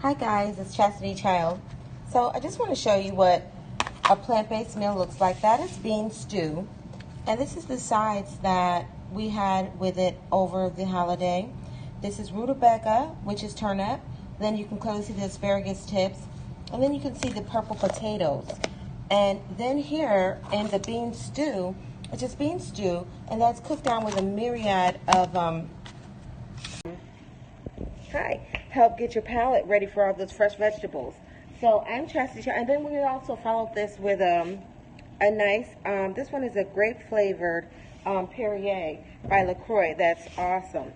Hi guys, it's Chastity Chyld. So I just want to show you what a plant-based meal looks like. That is bean stew. And this is the sides that we had with it over the holiday. This is rutabaga, which is turnip. Then you can clearly see the asparagus tips. And then you can see the purple potatoes. And then here in the bean stew, it's just bean stew, and that's cooked down with a myriad of help get your palate ready for all those fresh vegetables. So I'm Chastity Chyld, and then we also followed this with a nice, this one is a grape flavored Perrier by LaCroix. That's awesome.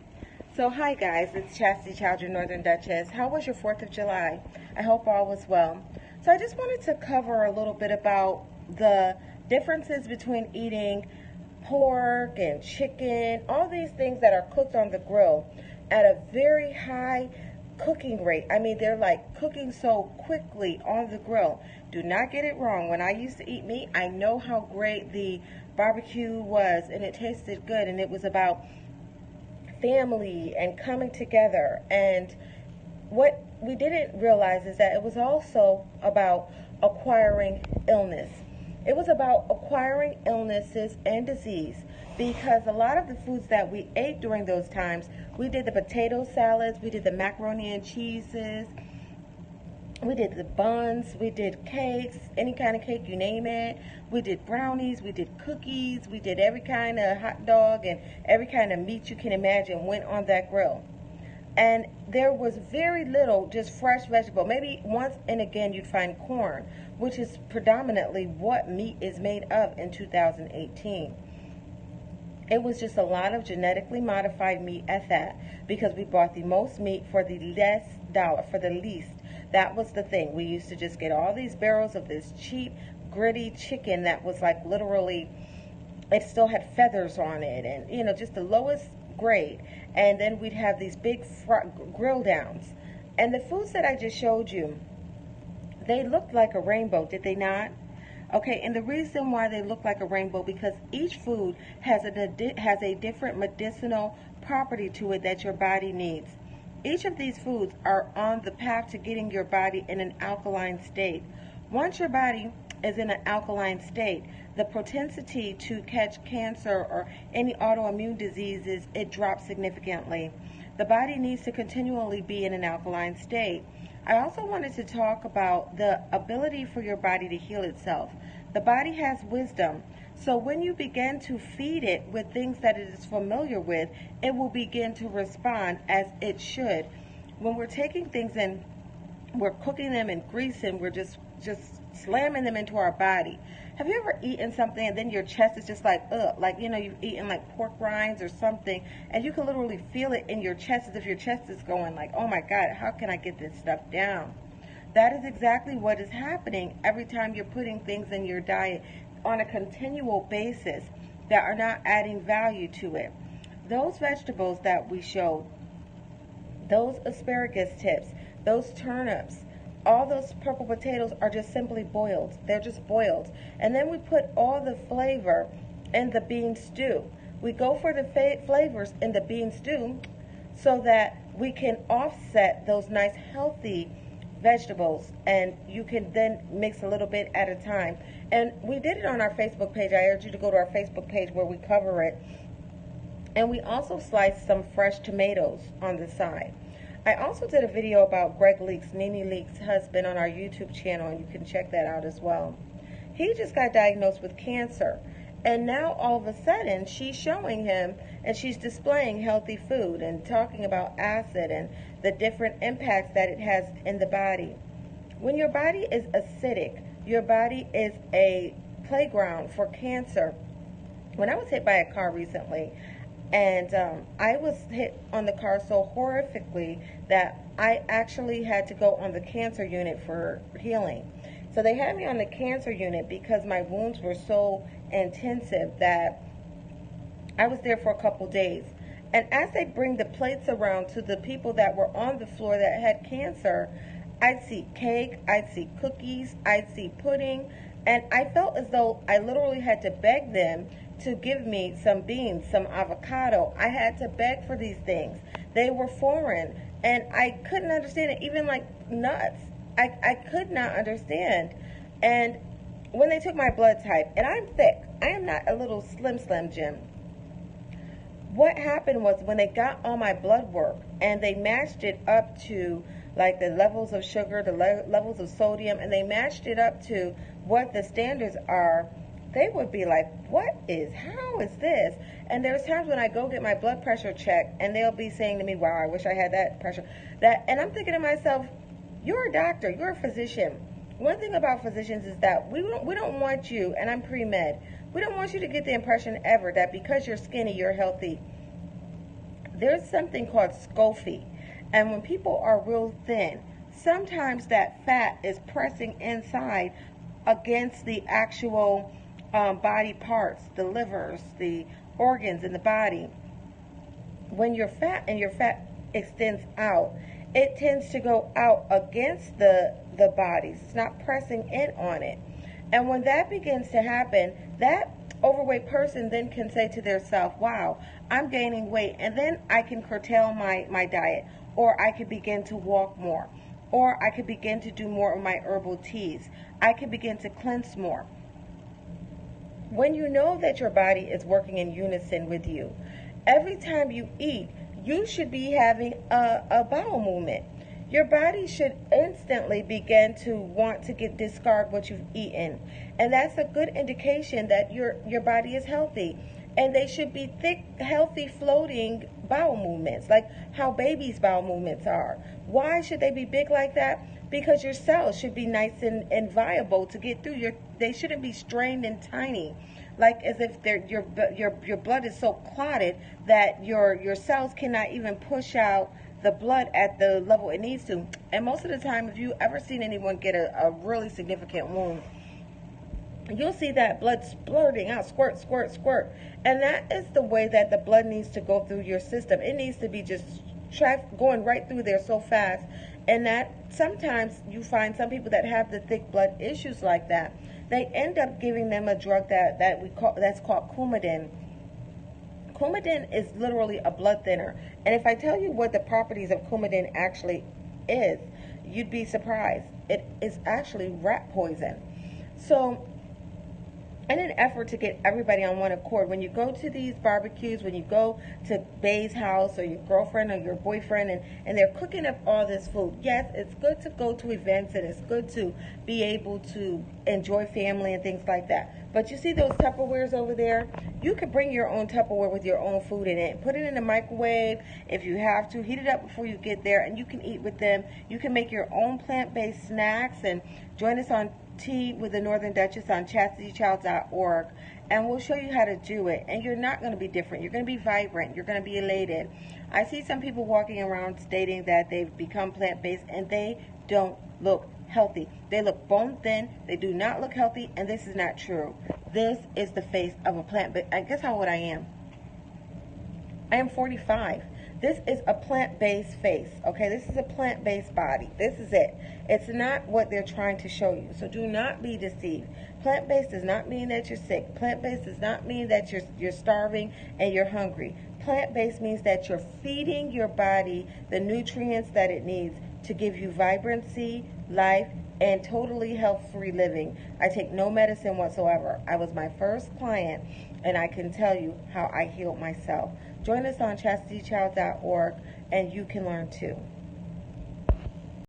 So hi guys, it's Chastity Chyld, your Northern Duchess. How was your 4th of July? I hope all was well. So I just wanted to cover a little bit about the differences between eating pork and chicken, all these things that are cooked on the grill at a very high cooking rate. I mean, they're like cooking so quickly on the grill. Do not get it wrong. When I used to eat meat, I know how great the barbecue was, and it tasted good, and it was about family and coming together. And what we didn't realize is that it was also about acquiring illness. It was about acquiring illnesses and disease, because a lot of the foods that we ate during those times, we did the potato salads, we did the macaroni and cheeses, we did the buns, we did cakes, any kind of cake, you name it. We did brownies, we did cookies, we did every kind of hot dog and every kind of meat you can imagine went on that grill. And there was very little just fresh vegetable. Maybe once and again you'd find corn, which is predominantly what meat is made of in 2018. It was just a lot of genetically modified meat at that, because we bought the most meat for the less dollar, for the least. That was the thing. We used to just get all these barrels of this cheap, gritty chicken that was like literally, it still had feathers on it, and you know, just the lowest grade. And then we'd have these big grill downs. And the foods that I just showed you, they looked like a rainbow, did they not? Okay, and the reason why they look like a rainbow, because each food has a different medicinal property to it that your body needs. Each of these foods are on the path to getting your body in an alkaline state. Once your body is in an alkaline state, the propensity to catch cancer or any autoimmune diseases, it drops significantly. The body needs to continually be in an alkaline state. I also wanted to talk about the ability for your body to heal itself. The body has wisdom. So when you begin to feed it with things that it is familiar with, it will begin to respond as it should. When we're taking things and we're cooking them in grease and we're just slamming them into our body. Have you ever eaten something and then your chest is just like, ugh, like, you know, you've eaten like pork rinds or something, and you can literally feel it in your chest as if your chest is going like, oh my God, how can I get this stuff down? That is exactly what is happening every time you're putting things in your diet on a continual basis that are not adding value to it. Those vegetables that we showed, those asparagus tips, those turnips, all those purple potatoes are just simply boiled. They're just boiled. And then we put all the flavor in the bean stew. We go for the flavors in the bean stew so that we can offset those nice healthy vegetables, and you can then mix a little bit at a time. And we did it on our Facebook page. I urge you to go to our Facebook page where we cover it. And we also sliced some fresh tomatoes on the side. I also did a video about Greg Leak's, Nene Leak's husband, on our YouTube channel, and you can check that out as well. He just got diagnosed with cancer, and now all of a sudden she's showing him and she's displaying healthy food and talking about acid and the different impacts that it has in the body. When your body is acidic, your body is a playground for cancer. When I was hit by a car recently, and I was hit on the car so horrifically that I actually had to go on the cancer unit for healing. So they had me on the cancer unit because my wounds were so intensive that I was there for a couple days. And as they bring the plates around to the people that were on the floor that had cancer, I'd see cake, I'd see cookies, I'd see pudding, and I felt as though I literally had to beg them to give me some beans, some avocado. I had to beg for these things. They were foreign. And I couldn't understand it, even like nuts. I could not understand. And when they took my blood type, and I'm thick, I am not a little slim Jim. What happened was when they got all my blood work and they matched it up to like the levels of sugar, the levels of sodium, and they matched it up to what the standards are, they would be like, how is this? And there's times when I go get my blood pressure checked and they'll be saying to me, wow, I wish I had that pressure. And I'm thinking to myself, you're a doctor, you're a physician. One thing about physicians is that we don't want you, and I'm pre-med, we don't want you to get the impression ever that because you're skinny, you're healthy. There's something called scophy. And when people are real thin, sometimes that fat is pressing inside against the actual body parts, the livers, the organs in the body. When you're fat and your fat extends out, it tends to go out against the bodies. It's not pressing in on it. And when that begins to happen, that overweight person then can say to themselves, wow, I'm gaining weight, and then I can curtail my diet, or I could begin to walk more, or I could begin to do more of my herbal teas. I could begin to cleanse more. When you know that your body is working in unison with you, every time you eat, you should be having a bowel movement. Your body should instantly begin to want to discard what you've eaten. And that's a good indication that your body is healthy. And they should be thick, healthy, floating bowel movements, like how babies' bowel movements are. Why should they be big like that? Because your cells should be nice and viable to get through. They shouldn't be strained and tiny, like as if your blood is so clotted that your cells cannot even push out the blood at the level it needs to. And most of the time, if you ever seen anyone get a really significant wound, you'll see that blood splurting out, squirt, squirt, squirt. And that is the way that the blood needs to go through your system. It needs to be just going right through there so fast. And that sometimes you find some people that have the thick blood issues like that, they end up giving them a drug that's called Coumadin. Coumadin is literally a blood thinner. And if I tell you what the properties of Coumadin actually is, you'd be surprised. It is actually rat poison. So in an effort to get everybody on one accord, when you go to these barbecues, when you go to Bay's house or your girlfriend or your boyfriend and they're cooking up all this food, yes, it's good to go to events and it's good to be able to enjoy family and things like that. But you see those Tupperwares over there? You could bring your own Tupperware with your own food in it. Put it in the microwave if you have to. Heat it up before you get there and you can eat with them. You can make your own plant-based snacks and join us on Tea with the Northern Duchess on chastitychild.org, and we'll show you how to do it. And you're not going to be different. You're going to be vibrant. You're going to be elated. I see some people walking around stating that they've become plant-based and they don't look healthy. They look bone thin. They do not look healthy, and this is not true. This is the face of a plant. But I guess how old I am? I am 45. This is a plant-based face, okay? This is a plant-based body. This is it. It's not what they're trying to show you. So do not be deceived. Plant-based does not mean that you're sick. Plant-based does not mean that you're starving and you're hungry. Plant-based means that you're feeding your body the nutrients that it needs to give you vibrancy, life, and totally health-free living. I take no medicine whatsoever. I was my first client, and I can tell you how I healed myself. Join us on chastitychild.org, and you can learn too.